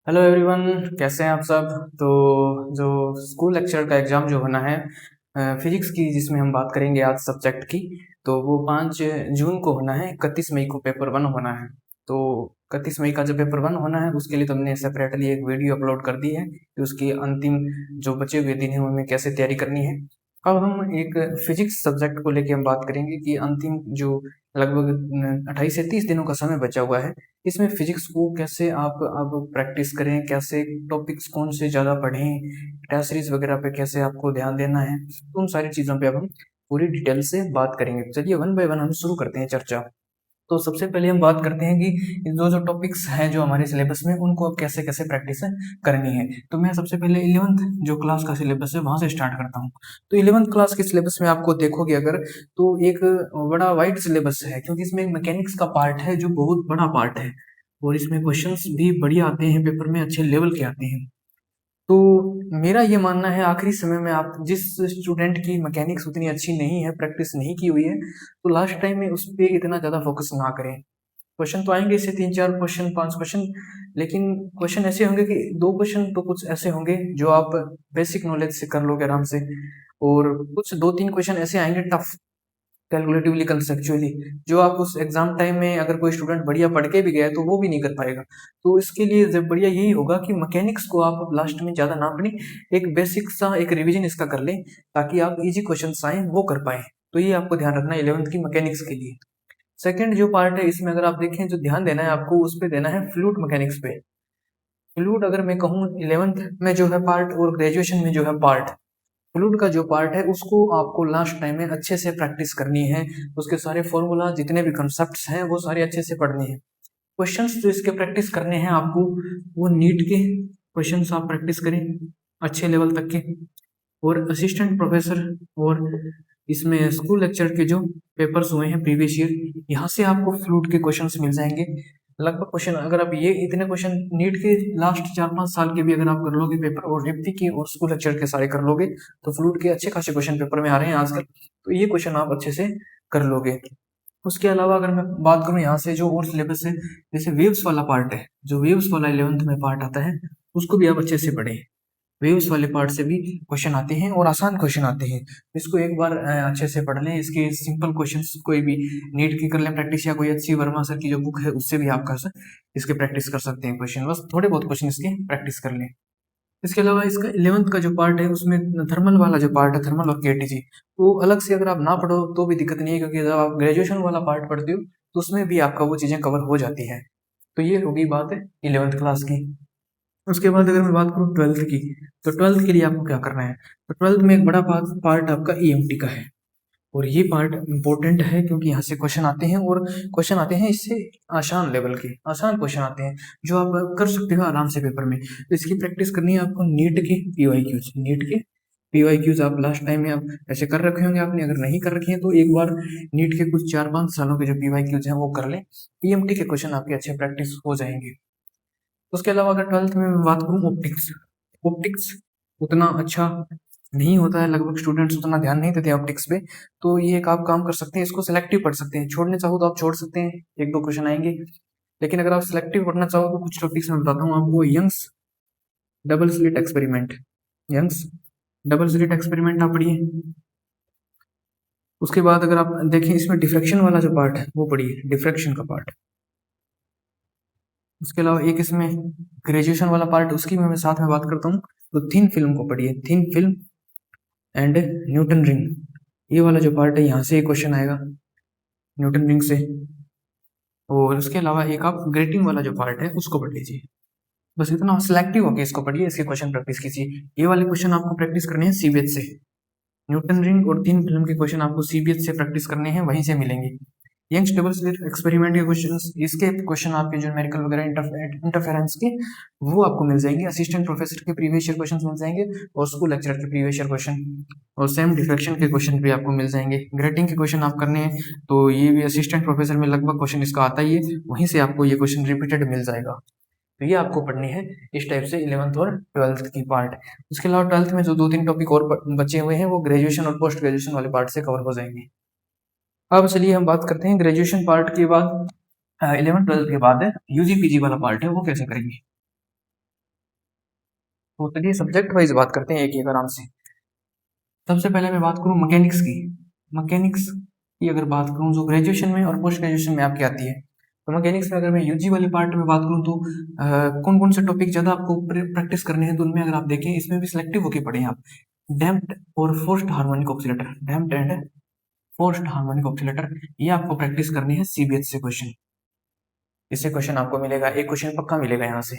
Hello everyone, कैसे हैं आप सब। तो जो स्कूल लेक्चर का एग्ज़ाम जो होना है फिजिक्स की, जिसमें हम बात करेंगे आज सब्जेक्ट की, तो वो 5 जून को होना है। 31 मई को पेपर 1 होना है। तो 31 मई का जब पेपर 1 होना है, उसके लिए तो हमने सेपरेटली एक वीडियो अपलोड कर दी है कि उसकी अंतिम जो बचे हुए दिन हैं उनमें कैसे तैयारी करनी है। अब हम एक फिजिक्स सब्जेक्ट को लेके हम बात करेंगे कि अंतिम जो लगभग 28 से 30 दिनों का समय बचा हुआ है, इसमें फिजिक्स को कैसे आप अब प्रैक्टिस करें, कैसे टॉपिक्स कौन से ज़्यादा पढ़ें, टेस्ट सीरीज वगैरह पे कैसे आपको ध्यान देना है, तो उन सारी चीज़ों पे अब हम पूरी डिटेल से बात करेंगे। चलिए वन बाय वन हम शुरू करते हैं चर्चा। तो सबसे पहले हम बात करते हैं कि जो जो टॉपिक्स हैं जो हमारे सिलेबस में, उनको अब कैसे कैसे प्रैक्टिस करनी है। तो मैं सबसे पहले 11th जो क्लास का सिलेबस है वहाँ से स्टार्ट करता हूँ। तो 11th क्लास के सिलेबस में आपको देखोगे अगर, तो एक बड़ा वाइड सिलेबस है, क्योंकि इसमें मैकेनिक्स का पार्ट है जो बहुत बड़ा पार्ट है, और इसमें क्वेश्चंस भी बढ़िया आते हैं, पेपर में अच्छे लेवल के आते हैं। तो मेरा ये मानना है आखिरी समय में आप जिस स्टूडेंट की मैकेनिक्स उतनी अच्छी नहीं है, प्रैक्टिस नहीं की हुई है, तो लास्ट टाइम में उस पे इतना ज़्यादा फोकस ना करें। क्वेश्चन तो आएंगे इससे 3-4 क्वेश्चन, 5 क्वेश्चन, लेकिन क्वेश्चन ऐसे होंगे कि 2 क्वेश्चन तो कुछ ऐसे होंगे जो आप बेसिक नॉलेज से कर लोगे आराम से, और कुछ 2-3 क्वेश्चन ऐसे आएंगे टफ, कैलकुलेटिवली कंसेप्चुअली, जो आप उस एग्जाम टाइम में अगर कोई स्टूडेंट बढ़िया पढ़ के भी गया है तो वो भी नहीं कर पाएगा। तो इसके लिए जब बढ़िया यही होगा कि मैकेनिक्स को आप लास्ट में ज़्यादा ना पढ़ें, एक बेसिक सा एक रिवीजन इसका कर लें, ताकि आप इजी क्वेश्चन आए वो कर पाए। तो ये आपको ध्यान रखना है 11th की मैकेनिक्स के लिए। सेकंड जो पार्ट है इसमें अगर आप देखें, जो ध्यान देना है आपको उस पे देना है फ्लूइड मैकेनिक्स पे। फ्लूइड अगर मैं कहूँ 11th में जो है पार्ट और ग्रेजुएशन में जो है पार्ट, फ्लूइड का जो पार्ट है उसको आपको लास्ट टाइम में अच्छे से प्रैक्टिस करनी है। उसके सारे फॉर्मूला जितने भी कंसेप्ट्स हैं वो सारे अच्छे से पढ़ने हैं। क्वेश्चंस जो इसके प्रैक्टिस करने हैं आपको, वो नीट के क्वेश्चंस आप प्रैक्टिस करें अच्छे लेवल तक के, और असिस्टेंट प्रोफेसर और इसमें स्कूल लेक्चर के जो पेपर्स हुए हैं प्रीवियस ईयर, यहाँ से आपको फ्लूइड के क्वेश्चंस मिल जाएंगे। लगभग क्वेश्चन अगर आप ये इतने क्वेश्चन नीट के लास्ट 4-5 साल के भी अगर आप कर लोगे पेपर, और एमपी के और स्कूल लेक्चर के सारे कर लोगे, तो फ्लूइड के अच्छे खासे क्वेश्चन पेपर में आ रहे हैं आजकल। तो ये क्वेश्चन आप अच्छे से कर लोगे। उसके अलावा अगर मैं बात करूँ यहाँ से जो और सिलेबस है, जैसे वेव्स वाला पार्ट है, जो वेव्स वाला 11th में पार्ट आता है, उसको भी आप अच्छे से पढ़ें। वेव्स वाले पार्ट से भी क्वेश्चन आते हैं और आसान क्वेश्चन आते हैं। इसको एक बार अच्छे से पढ़ लें। इसके सिंपल क्वेश्चंस कोई भी नीट की कर लें प्रैक्टिस, या कोई अच्छी वर्मा सर की जो बुक है उससे भी आप इसके प्रैक्टिस कर सकते हैं क्वेश्चन, बस थोड़े बहुत क्वेश्चन इसके प्रैक्टिस कर लें। इसके अलावा इसका 11th का जो पार्ट है उसमें थर्मल वाला जो पार्ट है, थर्मल और केटीजी, वो अलग से अगर आप ना पढ़ो तो भी दिक्कत नहीं है, क्योंकि जब आप ग्रेजुएशन वाला पार्ट पढ़ते हो तो उसमें भी आपका वो चीज़ें कवर हो जाती है। तो ये होगी बात है 11th क्लास की। उसके बाद अगर मैं बात करूँ 12th की, तो 12th के लिए आपको क्या करना है। तो 12th में एक बड़ा पार्ट आपका ईएमटी का है, और ये पार्ट इंपॉर्टेंट है क्योंकि यहाँ से क्वेश्चन आते हैं, और क्वेश्चन आते हैं इससे आसान लेवल के, आसान क्वेश्चन आते हैं जो आप कर सकते हो आराम से पेपर में। तो इसकी प्रैक्टिस करनी है आपको नीट के पीवाईक्यूज, नीट के पीवाईक्यूज आप लास्ट टाइम में आप ऐसे कर रखे होंगे आपने, अगर नहीं कर रखे हैं तो एक बार नीट के कुछ 4-5 सालों के जो पीवाईक्यूज हैं वो कर लें। ईएमटी के क्वेश्चन आपके अच्छे प्रैक्टिस हो जाएंगे। उसके अलावा अगर 12th में मैं बात करूँ ऑप्टिक्स, ऑप्टिक्स उतना अच्छा नहीं होता है, लगभग स्टूडेंट्स उतना ध्यान नहीं देते ऑप्टिक्स पे। तो ये एक आप काम कर सकते हैं, इसको सेलेक्टिव पढ़ सकते हैं, छोड़ने चाहो तो आप छोड़ सकते हैं, 1-2 क्वेश्चन आएंगे। लेकिन अगर आप सेलेक्टिव पढ़ना चाहो तो कुछ टॉपिक्स मैं बताता हूँ आपको। Young's double slit experiment, Young's double slit experiment आप पढ़िए। उसके बाद अगर आप देखें इसमें डिफ्रैक्शन वाला जो पार्ट है वो पढ़िए, डिफ्रैक्शन का पार्ट। उसके अलावा एक इसमें ग्रेजुएशन वाला पार्ट, उसकी मैं साथ में बात करता हूँ। तो थिन फिल्म को पढ़िए, thin film and Newton ring, ये वाला जो पार्ट है यहाँ से एक क्वेश्चन आएगा न्यूटन रिंग से। और उसके अलावा एक आप ग्रेटिंग वाला जो पार्ट है उसको पढ़ लीजिए। बस इतना सिलेक्टिव होकर इसको पढ़िए, इसके क्वेश्चन प्रैक्टिस कीजिए। ये वाले क्वेश्चन आपको प्रैक्टिस करने हैं सीबीएच से, न्यूटन रिंग और थिन फिल्म के क्वेश्चन आपको सीबीएच से प्रैक्टिस करने हैं, वहीं से मिलेंगे। यंग्स डबल स्लिट एक्सपेरिमेंट के क्वेश्चंस, इसके क्वेश्चन आपके जो न्यूमेरिकल वगैरह इंटरफेरेंस के, वो आपको मिल जाएंगे। असिस्टेंट प्रोफेसर के प्रीवियस ईयर क्वेश्चन मिल जाएंगे, और स्कूल लेक्चरर के प्रीवियस ईयर क्वेश्चन, और सेम डिफ्रैक्शन के क्वेश्चन भी आपको मिल जाएंगे। ग्रेटिंग के क्वेश्चन आप करने हैं तो ये भी असिस्टेंट प्रोफेसर में लगभग क्वेश्चन इसका आता ही है, वहीं से आपको ये क्वेश्चन रिपीटेड मिल जाएगा। तो ये आपको पढ़नी है इस टाइप से 11th और 12th की पार्ट। उसके अलावा 12th में जो 2-3 टॉपिक और बचे हुए हैं वो ग्रेजुएशन और पोस्ट ग्रेजुएशन वाले पार्ट से कवर हो जाएंगे। अब चलिए हम बात करते हैं ग्रेजुएशन पार्ट के बाद, 11th 12th के बाद यूजी पीजी वाला पार्ट है वो कैसे करेंगे। तो चलिए सब्जेक्ट वाइज बात करते हैं एक एक आराम से। सबसे पहले मैं बात करूँ मैकेनिक्स की। मैकेनिक्स की अगर बात करूँ जो ग्रेजुएशन में और पोस्ट ग्रेजुएशन में आपकी आती है, तो मैकेनिक्स में अगर मैं यूजी वाले पार्ट में बात करूँ तो कौन कौन से टॉपिक ज़्यादा आपको प्रैक्टिस करने हैं, तो उनमें अगर आप देखें इसमें भी सिलेक्टिव होके पढ़े आप। डैम्प्ड और forced harmonic oscillator, damped and forced harmonic oscillator, ये आपको प्रैक्टिस करनी है सीबीएच से क्वेश्चन। इससे क्वेश्चन आपको मिलेगा, एक क्वेश्चन पक्का मिलेगा यहाँ से।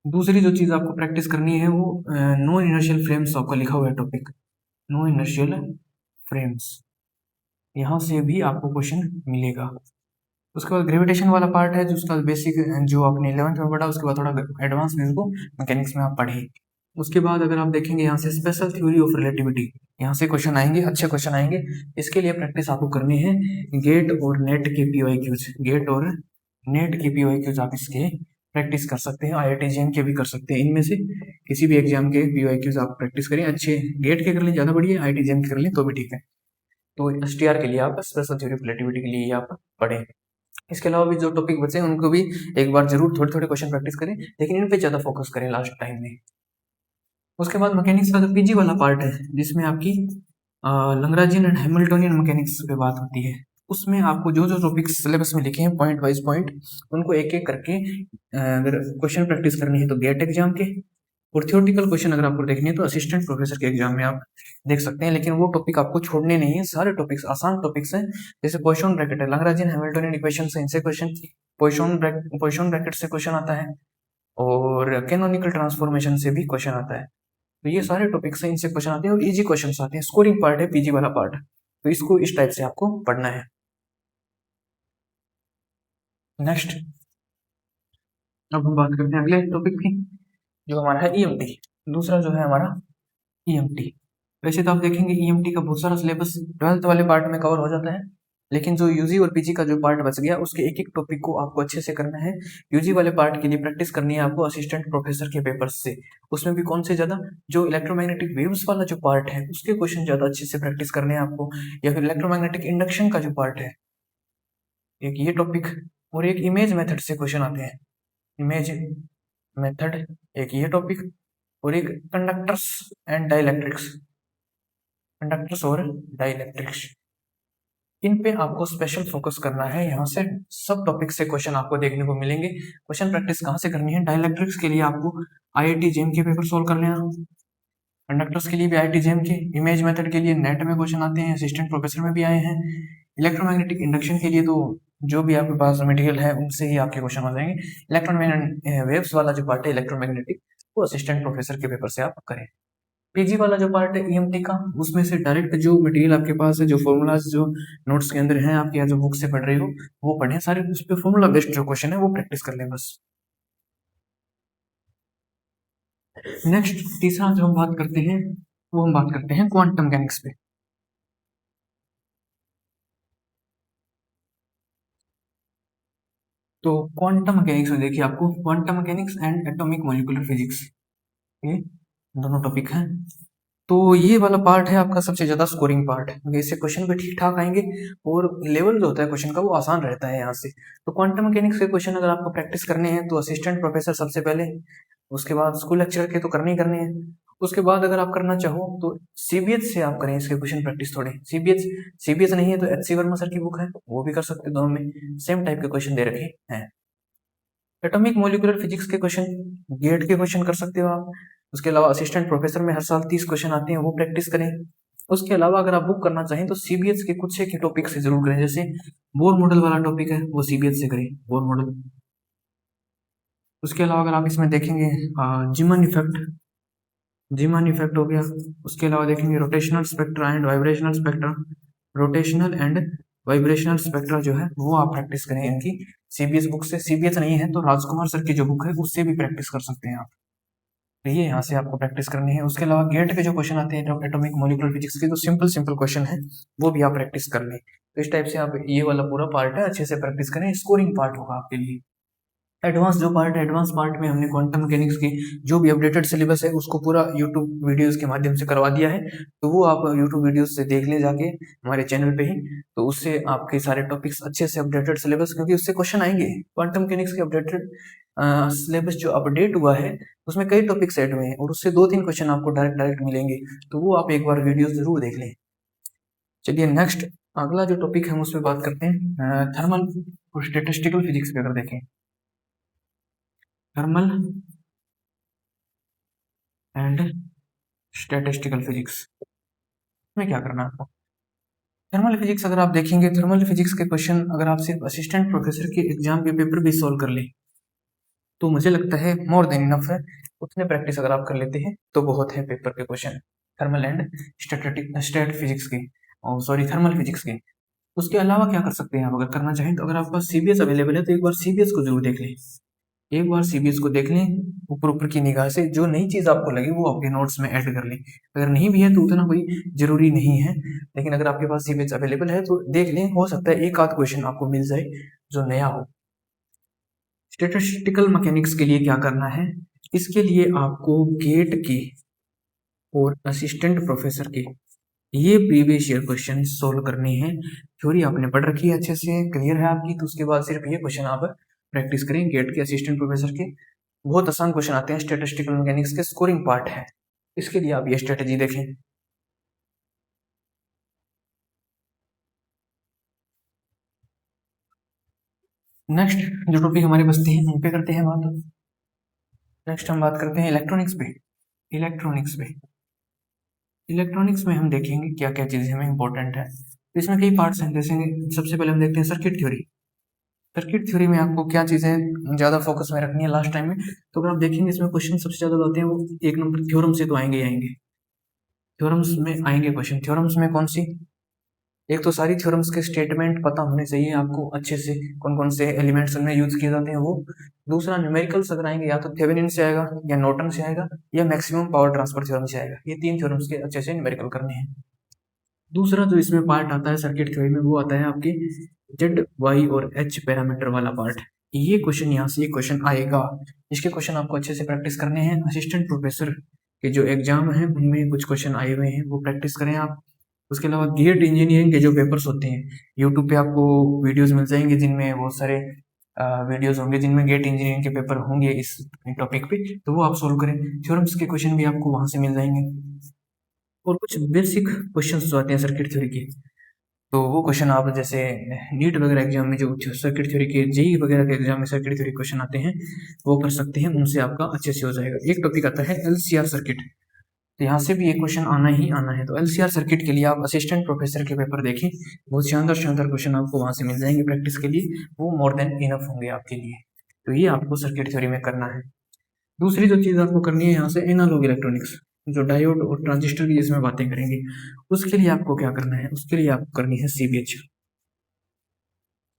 दूसरी जो चीज़ आपको प्रैक्टिस करनी है वो नो इनर्शियल फ्रेम्स आपका लिखा हुआ है टॉपिक, नो इनर्शियल फ्रेम्स, यहाँ से भी आपको क्वेश्चन मिलेगा। उसके बाद ग्रेविटेशन वाला पार्ट है जो उसका बेसिक जो आपने 11th में पढ़ा, उसके बाद थोड़ा एडवांस में उसको मैकेनिक्स में आप पढ़े। उसके बाद अगर आप देखेंगे यहाँ से स्पेशल थ्योरी ऑफ रिलेटिविटी, यहाँ से क्वेश्चन आएंगे, अच्छे क्वेश्चन आएंगे। इसके लिए प्रैक्टिस आपको करनी है गेट और नेट के पीओआईक्यूज, गेट और नेट के पीओआईक्यूज आप इसके प्रैक्टिस कर सकते हैं, आईआईटी जेईई के भी कर सकते हैं। इनमें से किसी भी एग्जाम के पीओआईक्यूज आप प्रैक्टिस करें, अच्छे गेट के कर लें ज़्यादा बढ़िया, आईआईटी जेईई के कर लें तो भी ठीक है। तो एसटीआर के लिए आप स्पेशल थ्योरी ऑफ रिलेटिविटी के लिए आप पढ़ें। इसके अलावा भी जो टॉपिक बचे हैं उनको भी एक बार जरूर थोड़े थोड़े क्वेश्चन प्रैक्टिस करें, लेकिन इन पे ज़्यादा फोकस करें लास्ट टाइम में। उसके बाद मैकेनिक्स का जो पीजी वाला पार्ट है जिसमें आपकी लैग्रांजियन एंड हैमिल्टोनियन मैकेनिक्स पे बात होती है, उसमें आपको जो जो टॉपिक्स सिलेबस में लिखे हैं पॉइंट वाइज पॉइंट, उनको एक एक करके अगर क्वेश्चन प्रैक्टिस करनी है तो गेट एग्जाम के, और थियोरटिकल क्वेश्चन अगर आपको देखने हैं तो असिस्टेंट प्रोफेसर के एग्जाम में आप देख सकते हैं। लेकिन वो टॉपिक आपको छोड़ने नहीं है, सारे टॉपिक्स आसान टॉपिक्स हैं। जैसे पोइसन ब्रैकेट है, लैग्रांजियन हैमिल्टोनियन इक्वेशन से इनसे क्वेश्चन, पोइसन ब्रैकेट से क्वेश्चन आता है, और कैनोनिकल ट्रांसफॉर्मेशन से भी क्वेश्चन आता है। तो ये सारे टॉपिक्स हैं, इनसे क्वेश्चन आते हैं और इजी क्वेश्चन आते हैं। स्कोरिंग पार्ट है पीजी वाला पार्ट, तो इसको इस टाइप से आपको पढ़ना है। नेक्स्ट अब हम बात करते हैं अगले टॉपिक की, जो हमारा है ईएमटी। दूसरा जो है हमारा ईएमटी। वैसे तो आप देखेंगे ईएमटी का बहुत सारा सिलेबस 12th वाले पार्ट में कवर हो जाता है, लेकिन जो यूजी और पीजी का जो पार्ट बच गया उसके एक एक टॉपिक को आपको अच्छे से करना है। यूजी वाले पार्ट के लिए प्रैक्टिस करनी है आपको असिस्टेंट प्रोफेसर के पेपर्स से। उसमें भी कौन से ज़्यादा, जो इलेक्ट्रोमैग्नेटिक वेव्स वाला जो पार्ट है उसके क्वेश्चन ज़्यादा अच्छे से प्रैक्टिस करने हैं आपको, या फिर इलेक्ट्रोमैग्नेटिक इंडक्शन का जो पार्ट है एक ये टॉपिक, और एक इमेज मेथड से क्वेश्चन आते हैं, इमेज मेथड एक ये टॉपिक, और एक कंडक्टर्स एंड डाइलेक्ट्रिक्स, कंडक्टर्स और डाइलेक्ट्रिक्स, इन पे आपको स्पेशल फोकस करना है। यहाँ से सब टॉपिक से क्वेश्चन आपको देखने को मिलेंगे। क्वेश्चन प्रैक्टिस कहाँ से करनी है, डाइलेक्ट्रिक्स के लिए आपको आईआईटी जेईई के पेपर सोल्व कर लेना, कंडक्टर्स के लिए भी आईआईटी जेईई के, इमेज मेथड के लिए नेट में क्वेश्चन आते हैं, असिस्टेंट प्रोफेसर में भी आए हैं, इलेक्ट्रोमैग्नेटिक इंडक्शन के लिए तो जो भी आपके पास मटेरियल है उनसे ही आपके क्वेश्चन हो जाएंगे। इलेक्ट्रोमैग्नेटिक वेव्स वाला जो पार्ट है इलेक्ट्रोमैग्नेटिक, वो असिस्टेंट प्रोफेसर के पेपर से आप करें। पीजी वाला जो पार्ट है ईएमटी का, उसमें से डायरेक्ट जो मटेरियल आपके पास है, जो फॉर्मूलाज जो नोट्स के अंदर हैं आपके, या जो बुक से पढ़ रही हो वो पढ़ें सारे, उस पर फॉर्मूला बेस्ड जो क्वेश्चन है वो प्रैक्टिस कर लें बस। नेक्स्ट तीसरा जो हम बात करते हैं वो हम बात करते हैं क्वांटम मैकेनिक्स पे। तो क्वांटम मैकेनिक्स में देखिए आपको quantum mechanics and atomic molecular physics, ये दोनों टॉपिक हैं। तो ये वाला पार्ट है आपका सबसे ज्यादा स्कोरिंग पार्ट है, क्योंकि इससे क्वेश्चन भी ठीक ठाक आएंगे और लेवल जो होता है क्वेश्चन का वो आसान रहता है यहाँ से। तो क्वांटम मैकेनिक्स के क्वेश्चन अगर आपको प्रैक्टिस करने हैं तो असिस्टेंट प्रोफेसर सबसे पहले, उसके बाद स्कूल लेक्चर के तो करने ही करने हैं, उसके बाद अगर आप करना चाहो तो सीबीएच से आप करें इसके क्वेश्चन प्रैक्टिस थोड़े। सीबीएच नहीं है तो एचसी वर्मा सर की बुक है वो भी कर सकते हैं, दोनों में सेम टाइप के क्वेश्चन दे रखे हैं। एटॉमिक मॉलिक्यूलर फिजिक्स के क्वेश्चन, गेट के क्वेश्चन कर सकते हो आप। उसके अलावा असिस्टेंट प्रोफेसर में हर साल 30 क्वेश्चन आते हैं वो प्रैक्टिस करें। उसके अलावा अगर आप बुक करना चाहें तो सीबीएच के कुछ से टॉपिक से जरूर करें, जैसे बोर मॉडल वाला टॉपिक है वो सीबीएच से करें, बोर मॉडल। उसके अलावा अगर आप इसमें देखेंगे जीमन इफेक्ट हो गया। उसके अलावा देखेंगे rotational spectra and vibrational spectra, rotational and vibrational spectra जो है वो आप प्रैक्टिस करें इनकी सीबीएस बुक से। सीबीएस नहीं है तो राजकुमार सर की जो बुक है उससे भी प्रैक्टिस कर सकते हैं आप। तो ये यहाँ से आपको प्रैक्टिस करनी है। उसके अलावा गेट के जो क्वेश्चन आते हैं एटॉमिक मॉलिक्यूलर फिजिक्स के, तो सिंपल सिंपल क्वेश्चन है वो भी आप प्रैक्टिस कर लें। तो इस टाइप से आप ये वाला पूरा पार्ट है अच्छे से प्रैक्टिस करें, स्कोरिंग पार्ट होगा आपके लिए। एडवांस जो पार्ट है, एडवांस पार्ट में हमने क्वांटम मैकेनिक्स की जो भी अपडेटेड सिलेबस है उसको पूरा यूट्यूब वीडियोस के माध्यम से करवा दिया है, तो वो आप यूट्यूब वीडियोस से देख ले जाके हमारे चैनल पे ही। तो उससे आपके सारे टॉपिक्स अच्छे से अपडेटेड सिलेबस, क्योंकि उससे क्वेश्चन आएंगे क्वांटम मैकेनिक्स के अपडेटेड सिलेबस जो अपडेट हुआ है उसमें कई टॉपिक्स ऐड हुए हैं और उससे 2-3 क्वेश्चन आपको डायरेक्ट मिलेंगे, तो वो आप एक बार वीडियो ज़रूर देख लें। चलिए नेक्स्ट अगला जो टॉपिक है हम उस पर बात करते हैं, थर्मल और स्टैटिस्टिकल फिजिक्स पे अगर देखें, थर्मल एंड स्टैटिस्टिकल फिजिक्स में क्या करना है आपको। थर्मल फिजिक्स अगर आप देखेंगे, थर्मल फिजिक्स के क्वेश्चन अगर आप सिर्फ असिस्टेंट प्रोफेसर के एग्जाम के पेपर भी सॉल्व कर लें तो मुझे लगता है मोर देन इनफ है। उतने प्रैक्टिस अगर आप कर लेते हैं तो बहुत है पेपर के question thermal and stat physics के, और सॉरी थर्मल फिजिक्स के। उसके अलावा क्या कर सकते हैं आप अगर करना चाहें तो, अगर आपके पास सीबीएस अवेलेबल है तो एक बार सीबीएस को जरूर देख लें, एक बार सीबीएस को देख लें ऊपर ऊपर की निगाह से, जो नई चीज़ आपको लगे वो आपके नोट्स में ऐड कर लें। अगर नहीं भी है तो उतना कोई जरूरी नहीं है, लेकिन अगर आपके पास सीबीएस अवेलेबल है तो देख लें, हो सकता है एक आध क्वेश्चन आपको मिल जाए जो नया हो। स्टैटिस्टिकल मैकेनिक्स के लिए क्या करना है, इसके लिए आपको गेट के और असिस्टेंट प्रोफेसर के ये प्रीवियस ईयर क्वेश्चन सोल्व करने हैं। थ्योरी आपने पढ़ रखी है अच्छे से, क्लियर है आपकी, तो उसके बाद सिर्फ ये क्वेश्चन आप प्रैक्टिस करें गेट के असिस्टेंट प्रोफेसर के। बहुत आसान क्वेश्चन आते हैं, स्टैटिस्टिकल मैकेनिक्स के स्कोरिंग पार्ट है, इसके लिए आप ये स्ट्रेटेजी देखें। नेक्स्ट जो टॉपिक हमारे बचते हैं उन पे करते हैं बात। नेक्स्ट हम बात करते हैं इलेक्ट्रॉनिक्स पे। इलेक्ट्रॉनिक्स पे इलेक्ट्रॉनिक्स में हम देखेंगे क्या क्या चीज़ें हमें इंपॉर्टेंट है, तो इसमें कई पार्ट्स हैं। जैसे सबसे पहले हम देखते हैं सर्किट थ्योरी। सर्किट थ्योरी में आपको क्या चीज़ें ज़्यादा फोकस में रखनी है लास्ट टाइम में, तो अगर आप देखेंगे इसमें क्वेश्चन सबसे ज़्यादा आते हैं वो एक नंबर थ्योरम से तो आएंगे ही आएंगे। थ्योरम्स में आएंगे क्वेश्चन, थ्योरम्स में कौन सी, एक तो सारी थ्योरम्स के स्टेटमेंट पता होने चाहिए आपको अच्छे से, कौन कौन से एलिमेंट्स उनमें यूज किए जाते हैं वो। दूसरा न्यूमेरिकल्स अगर आएंगे या तो थेवेनिन से आएगा या नॉर्टन से आएगा या मैक्सिमम पावर ट्रांसफर थ्योरम से आएगा, ये 3 थ्योरम्स के अच्छे से न्यूमेरिकल करने हैं। दूसरा जो इसमें पार्ट आता है सर्किट थ्योरी में वो आता है आपके जेड वाई और एच पैरामीटर वाला पार्ट। ये क्वेश्चन यहाँ से क्वेश्चन आएगा, इसके क्वेश्चन आपको अच्छे से प्रैक्टिस करने हैं। असिस्टेंट प्रोफेसर के जो एग्जाम है उनमें कुछ क्वेश्चन आए हुए हैं, वो प्रैक्टिस करें आप। उसके अलावा गेट इंजीनियरिंग के जो पेपर्स होते हैं, यूट्यूब पे आपको वीडियोस मिल जाएंगे जिनमें बहुत सारे वीडियोस होंगे जिनमें गेट इंजीनियरिंग के पेपर होंगे इस टॉपिक पे, तो वो आप सोल्व करें। थ्योरम्स के क्वेश्चन भी आपको वहां से मिल जाएंगे। और कुछ बेसिक क्वेश्चन जो आते हैं सर्किट थ्योरी के, तो वो क्वेश्चन आप जैसे नीट वगैरह एग्जाम में जो सर्किट थ्योरी के जेई वगैरह के एग्जाम में सर्किट थ्योरी क्वेश्चन आते हैं वो कर सकते हैं, उनसे आपका अच्छे से हो जाएगा। एक टॉपिक आता है एलसीआर सर्किट, तो यहाँ से भी एक क्वेश्चन आना ही आना है। तो एलसीआर सर्किट के लिए आप असिस्टेंट प्रोफेसर के पेपर देखें, बहुत शानदार शानदार क्वेश्चन आपको वहाँ से मिल जाएंगे प्रैक्टिस के लिए, वो मोर देन इनफ होंगे आपके लिए। तो ये आपको सर्किट थ्योरी में करना है। दूसरी जो चीज़ आपको करनी है यहाँ से एनालॉग इलेक्ट्रॉनिक्स, जो डायोड और ट्रांजिस्टर की जिसमें बातें करेंगे, उसके लिए आपको क्या करना है, उसके लिए आपको करनी है सीबीएच।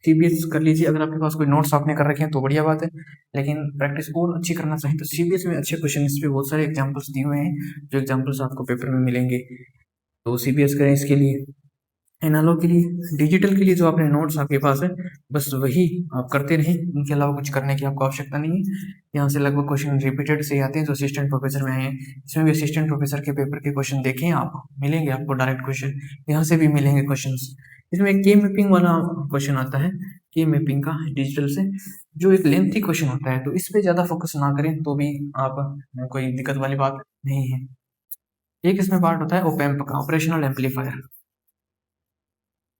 सीबीएस कर लीजिए, अगर आपके पास कोई नोट्स आपने कर रखे हैं तो बढ़िया बात है, लेकिन प्रैक्टिस और अच्छी करना चाहें तो सीबीएस में अच्छे क्वेश्चन, इस पे बहुत सारे एग्जांपल्स दिए हुए हैं जो एग्जांपल्स आपको पेपर में मिलेंगे, तो सीबीएस करें इसके लिए। एनालॉग के लिए, डिजिटल के लिए जो आपने नोट्स आपके पास है बस वही आप करते रहें, इनके अलावा कुछ करने की आपको आवश्यकता नहीं है। यहाँ से लगभग क्वेश्चन रिपीटेड से आते हैं जो असिस्टेंट प्रोफेसर में आए हैं, इसमें भी असिस्टेंट प्रोफेसर के पेपर के क्वेश्चन देखें आप, मिलेंगे आपको डायरेक्ट क्वेश्चन, यहाँ से भी मिलेंगे क्वेश्चन। इसमें एक के मैपिंग वाला क्वेश्चन आता है, के मैपिंग का डिजिटल से, जो एक लेंथी क्वेश्चन होता है, तो इस पे ज़्यादा फोकस ना करें तो भी आप, कोई दिक्कत वाली बात नहीं है। एक इसमें पार्ट होता है ओपैम्प का, ऑपरेशनल एम्पलीफायर,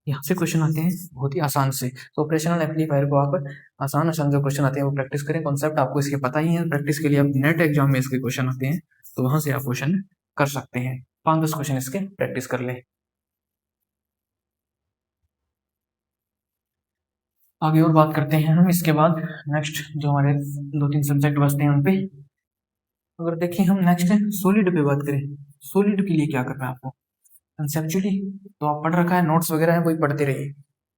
यहाँ से क्वेश्चन आते हैं बहुत ही आसान से, तो ऑपरेशनल एम्पलीफायर को आप आसान आसान जो क्वेश्चन आते हैं वो प्रैक्टिस करें। कॉन्सेप्ट आपको इसके पता ही है, प्रैक्टिस के लिए आप नेट एग्जाम में इसके क्वेश्चन आते हैं तो वहां से आप क्वेश्चन कर सकते हैं, 5-10 क्वेश्चन इसके प्रैक्टिस कर लें। आगे और बात करते हैं हम इसके बाद, नेक्स्ट जो हमारे 2-3 सब्जेक्ट बचते हैं उन पे अगर देखें हम, नेक्स्ट है सॉलिड पे बात करें। सॉलिड के लिए क्या करना है आपको, कंसेप्चुअली तो आप पढ़ रखा है, नोट्स वगैरह है वही पढ़ते रहिए,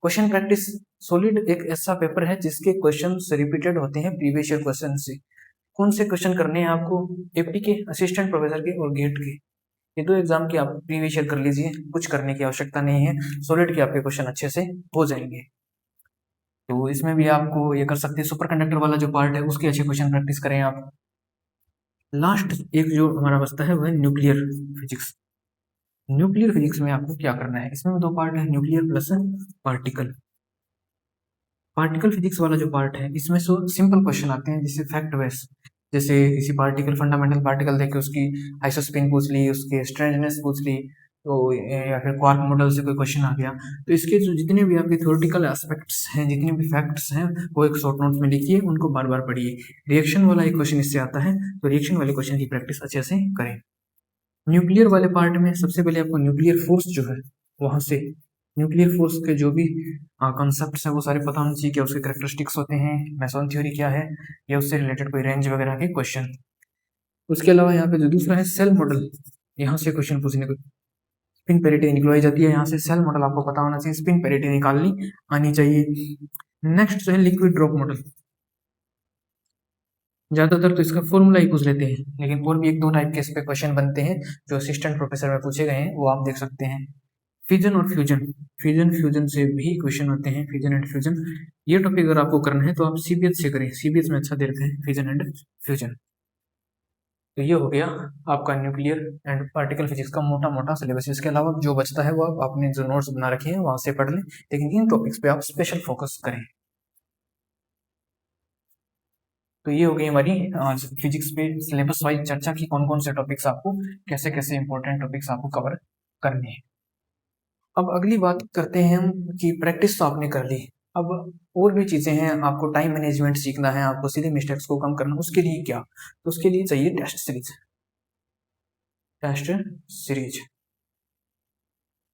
क्वेश्चन प्रैक्टिस। सॉलिड एक ऐसा पेपर है जिसके क्वेश्चन रिपीटेड होते हैं प्रीवियस ईयर क्वेश्चन से। कौन से क्वेश्चन करने हैं आपको, एपी के, असिस्टेंट प्रोफेसर के और गेट के, ये 2 एग्जाम के आप प्रीवियस ईयर कर लीजिए, कुछ करने की आवश्यकता नहीं है, सॉलिड के आपके क्वेश्चन अच्छे से हो जाएंगे। तो इसमें भी आपको ये कर सकते हैं, सुपर कंडक्टर वाला जो पार्ट है उसके अच्छे क्वेश्चन प्रैक्टिस करें आप। लास्ट एक जो हमारा बचता है वो है न्यूक्लियर फिजिक्स। न्यूक्लियर फिजिक्स में आपको क्या करना है, इसमें 2 पार्ट है, nuclear plus particle. Particle physics वाला जो पार्ट है इसमें सिंपल क्वेश्चन आते हैं, जैसे फैक्ट बेस, जैसे किसी पार्टिकल, फंडामेंटल पार्टिकल देके उसकी आइसोस्पिन पूछ ली, उसके स्ट्रेंजनेस पूछ ली, तो या फिर क्वार्क मॉडल से कोई क्वेश्चन आ गया, तो इसके जो जितने भी आपके थ्योरेटिकल एस्पेक्ट्स हैं, जितने भी फैक्ट्स हैं, वो एक शॉर्ट नोट्स में लिखिए, उनको बार बार पढ़िए। रिएक्शन वाला एक क्वेश्चन इससे आता है, तो रिएक्शन वाले क्वेश्चन की प्रैक्टिस अच्छे से करें। न्यूक्लियर वाले पार्ट में सबसे पहले आपको न्यूक्लियर फोर्स जो है वहां से, न्यूक्लियर फोर्स के जो भी कॉन्सेप्ट्स हैं वो सारे पता होने चाहिए, क्या उसके करेक्टरिस्टिक्स होते हैं, मेसन थ्योरी क्या है, या उससे रिलेटेड कोई रेंज वगैरह के क्वेश्चन। उसके अलावा यहाँ पे जो दूसरा है सेल मॉडल, यहाँ से क्वेश्चन पूछने को, स्पिन पेरिटी निकलवाई जाती है, यहाँ से सेल मॉडल आपको पता होना चाहिए, स्पिन पेरिटी निकालनी आनी चाहिए। नेक्स्ट जो है लिक्विड ड्रॉप मॉडल, ज्यादातर तो इसका फॉर्मूला ही पूछ लेते हैं, लेकिन और भी एक दो टाइप के इस पे क्वेश्चन बनते हैं जो असिस्टेंट प्रोफेसर में पूछे गए हैं, वो आप देख सकते हैं। फिजन और फ्यूजन, फिजन फ्यूजन से भी क्वेश्चन होते हैं, फिजन एंड फ्यूजन। ये टॉपिक अगर आपको करना है तो आप सीबीएस से करें, सीबीएस में अच्छा दे रखते हैं फिजन एंड फ्यूजन। तो ये हो गया आपका न्यूक्लियर एंड पार्टिकल फिजिक्स का मोटा मोटा सिलेबस। इसके अलावा जो बचता है वो आप आपने जो नोट्स बना रखे हैं वहां से पढ़ लें, लेकिन इन टॉपिक्स पे आप स्पेशल फोकस करें। तो ये हो गई हमारी आज फिजिक्स पे सिलेबस वाइज चर्चा की, कौन कौन से टॉपिक्स आपको, कैसे कैसे इंपॉर्टेंट टॉपिक्स आपको कवर करने हैं। अब अगली बात करते हैं हम कि प्रैक्टिस तो आपने कर ली, अब और भी चीजें हैं, आपको टाइम मैनेजमेंट सीखना है, आपको सीधे मिस्टेक्स को कम करना, उसके लिए क्या, तो उसके लिए चाहिए टेस्ट सीरीज। टेस्ट सीरीज,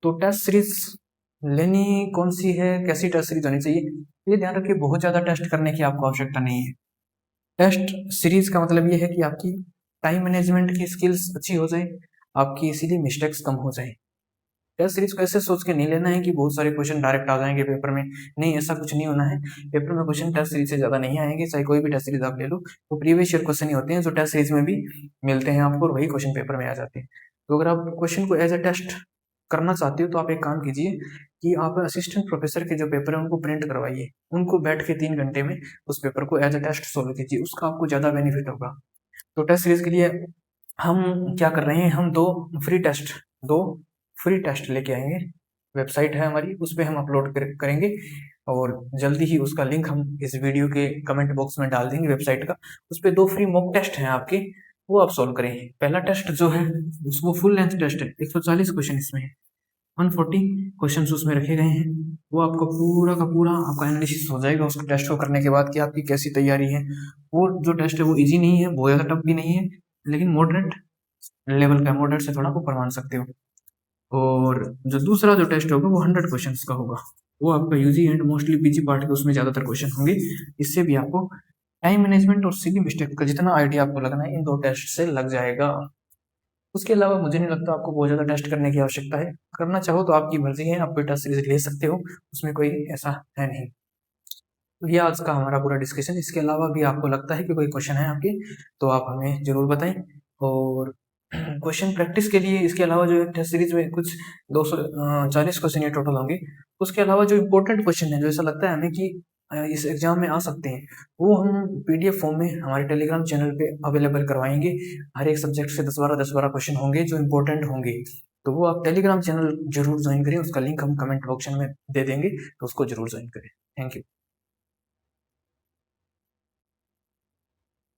तो टेस्ट सीरीज लेनी कौन सी है, कैसी टेस्ट सीरीज होनी चाहिए, ये ध्यान रखिए बहुत ज्यादा टेस्ट करने की आपको आवश्यकता नहीं है। टेस्ट सीरीज का मतलब ये है कि आपकी टाइम मैनेजमेंट की स्किल्स अच्छी हो जाए, आपकी इसीलिए मिस्टेक्स कम हो जाए। टेस्ट सीरीज को ऐसे सोच के नहीं लेना है कि बहुत सारे क्वेश्चन डायरेक्ट आ जाएंगे पेपर में, नहीं ऐसा कुछ नहीं होना है। पेपर में क्वेश्चन टेस्ट सीरीज से ज्यादा नहीं आएंगे, चाहे कोई भी टेस्ट सीरीज आप ले लो, वो प्रीवियस ईयर क्वेश्चन ही होते हैं जो टेस्ट सीरीज में भी मिलते हैं आपको, और वही क्वेश्चन पेपर में आ जाते हैं। तो अगर आप क्वेश्चन को एज ए टेस्ट करना चाहते हो तो आप एक काम कीजिए कि आप असिस्टेंट प्रोफेसर के जो पेपर है उनको प्रिंट करवाइए, उनको बैठ के 3 घंटे में उस पेपर को एज ए टेस्ट सोल्व कीजिए, उसका आपको ज्यादा बेनिफिट होगा। तो टेस्ट सीरीज के लिए हम क्या कर रहे हैं, हम दो फ्री टेस्ट लेके आएंगे, वेबसाइट है हमारी, उस पर हम अपलोड करेंगे, और जल्दी ही उसका लिंक हम इस वीडियो के कमेंट बॉक्स में डाल देंगे वेबसाइट का। उस पर 2 फ्री मॉक टेस्ट हैं आपके, वो आप सॉल्व करेंगे। पहला टेस्ट जो है उसको फुल लेंथ टेस्ट है, 140 क्वेश्चन इसमें है, 140 क्वेश्चन उसमें रखे गए हैं, वो आपका पूरा का पूरा आपका एनालिसिस हो जाएगा उसको टेस्ट को करने के बाद कि आपकी कैसी तैयारी है। वो जो टेस्ट है वो इजी नहीं है, बहुत ज़्यादा टफ भी नहीं है, लेकिन मॉडरेट लेवल का, मॉडरेट से थोड़ा ऊपर मान सकते हो। और जो दूसरा जो टेस्ट होगा वो 100 क्वेश्चन का होगा, वो आपका UG and mostly PG part के, उसमें ज़्यादातर क्वेश्चन होंगे। इससे भी आपको टाइम मैनेजमेंट और सीधी मिस्टेक का जितना आइडिया आपको लगना है इन 2 टेस्ट से लग जाएगा। उसके अलावा मुझे नहीं लगता आपको बहुत ज़्यादा टेस्ट करने की आवश्यकता है, करना चाहो तो आपकी मर्जी है, आप कोई टेस्ट सीरीज ले सकते हो, उसमें कोई ऐसा है नहीं। तो ये आज का हमारा पूरा डिस्कशन। इसके अलावा भी आपको लगता है कि कोई क्वेश्चन है आपके तो आप हमें ज़रूर बताएं। और क्वेश्चन प्रैक्टिस के लिए इसके अलावा जो टेस्ट सीरीज में कुछ 240 क्वेश्चन ये टोटल होंगे, उसके अलावा जो इम्पोर्टेंट क्वेश्चन है जो ऐसा लगता है हमें कि इस एग्जाम में आ सकते हैं, वो हम पीडीएफ फॉर्म में हमारे टेलीग्राम चैनल पे अवेलेबल करवाएंगे। हर एक सब्जेक्ट से 10-12 क्वेश्चन होंगे जो इम्पोर्टेंट होंगे, तो वो आप टेलीग्राम चैनल जरूर ज्वाइन करें, उसका लिंक हम कमेंट बॉक्स में दे देंगे, तो उसको जरूर ज्वाइन करें। Thank you.